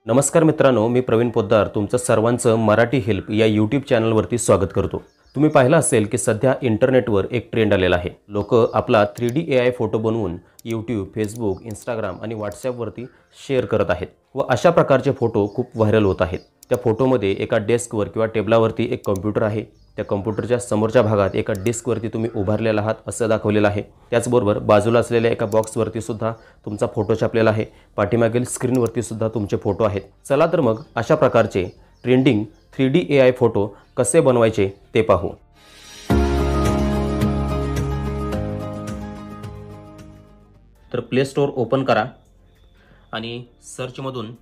नमस्कार मित्रांनो, मी प्रवीण पोद्दार तुमचं सर्वांचं मराठी हेल्प या यूट्यूब चॅनलवरती स्वागत करतो। तुम्ही पाहिलं असेल की सध्या इंटरनेटवर एक ट्रेंड आलेला आहे। लोक आपला 3D AI फोटो बनवून यूट्यूब, फेसबुक, इंस्टाग्राम आणि व्हॉट्सॲपवरती शेअर करत आहेत व अशा प्रकारचे फोटो खूप व्हायरल होत आहेत। त्या फोटोमध्ये एका डेस्कवर किंवा टेबलावरती एक कॉम्प्युटर आहे। त्या कॉम्प्युटरच्या समोरच्या भागात एका डिस्कवरती तुम्ही उभारलेला आहात असं दाखवलेलं आहे। त्याचबरोबर बाजूला असलेल्या एका बॉक्सवरती सुद्धा तुमचा फोटो छापलेला आहे। पाठीमागील स्क्रीनवरती सुद्धा तुमचे फोटो आहेत। चला तर मग अशा प्रकारचे ट्रेंडिंग 3D AI फोटो कसे बनवायचे ते पाहू। तर प्ले स्टोअर ओपन करा आणि सर्चमधून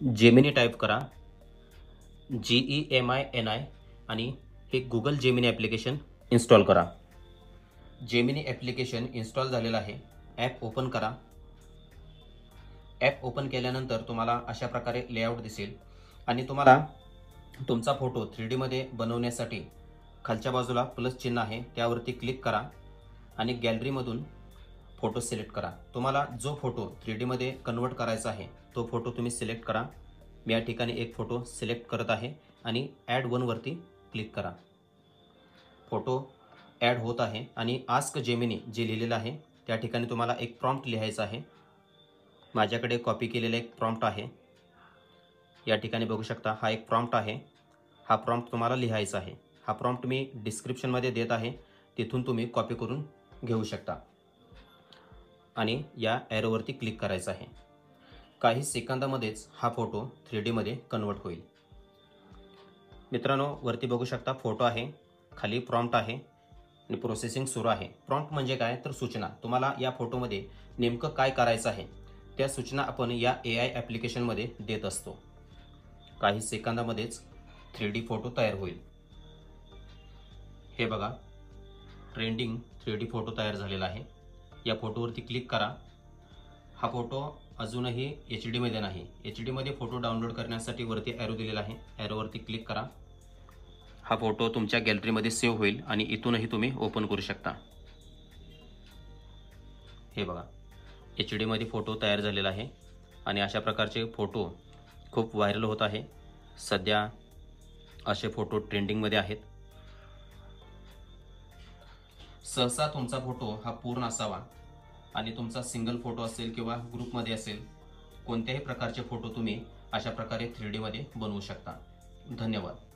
जेमिनी टाईप करा, GEMINI आणि हे गुगल जेमिनी ॲप्लिकेशन इन्स्टॉल करा। जेमिनी ॲप्लिकेशन इन्स्टॉल झालेलं आहे। ॲप ओपन करा। ॲप ओपन केल्यानंतर तुम्हाला अशा प्रकारे लेआउट दिसेल आणि तुम्हाला तुमचा फोटो 3D मध्ये बनवण्यासाठी खालच्या बाजूला प्लस चिन्ह आहे त्यावरती क्लिक करा आणि गॅलरीमधून फोटो सिलेक्ट करा। तुम्हाला जो फोटो 3D मध्ये कन्वर्ट करायचा आहे तो फोटो तुम्ही सिलेक्ट करा। मी या ठिकाणी एक फोटो सिलेक्ट करत आहे आणि ॲड वन वरती क्लिक करा। फोटो ॲड होत आहे आणि आस्क जेमिनी जे लिहिलेलं आहे त्या ठिकाणी तुम्हाला एक प्रॉम्प्ट लिहायचा आहे। माझ्याकडे कॉपी केलेला एक प्रॉम्प्ट आहे। या ठिकाणी बघू शकता हा एक प्रॉम्प्ट आहे। हा प्रॉम्प्ट तुम्हाला लिहायचा आहे। हा प्रॉम्प्ट मी डिस्क्रिप्शनमध्ये देत आहे, तिथून तुम्ही कॉपी करून घेऊ शकता आणि या ॲरोवरती क्लिक करायचं आहे। काही सेकंदामध्येच हा फोटो 3D मध्ये कन्वर्ट होईल। मित्रांनो, वरती बघू शकता फोटो आहे, खाली प्रॉम्प्ट आहे आणि प्रोसेसिंग सुरू आहे। प्रॉम्प्ट म्हणजे काय तर सूचना, तुम्हाला या फोटोमध्ये नेमकं काय करायचं आहे त्या सूचना आपण या AI ॲप्लिकेशनमध्ये देत असतो। काही सेकंदामध्येच 3D फोटो तयार होईल। हे बघा, ट्रेंडिंग 3D फोटो तयार झालेला आहे। या फोटोवरती क्लिक करा। हा फोटो अजूनही HD मध्ये नाही। HD मध्ये फोटो डाउनलोड करण्यासाठी वरती ॲरो दिलेला आहे, ॲरोवरती क्लिक करा। हा फोटो तुमच्या गॅलरीमध्ये सेव्ह होईल आणि इथूनही तुम्ही ओपन करू शकता। हे बघा, HD मध्ये फोटो तयार झालेला आहे आणि अशा प्रकारचे फोटो खूप व्हायरल होत आहे। सध्या असे फोटो ट्रेंडिंगमध्ये आहेत। सहसा तुमचा फोटो हा पूर्ण असावा आणि तुमचा सिंगल फोटो असेल किंवा ग्रुपमध्ये असेल, कोणत्याही प्रकारचे फोटो तुम्ही अशा प्रकारे 3D मध्ये बनवू शकता। धन्यवाद।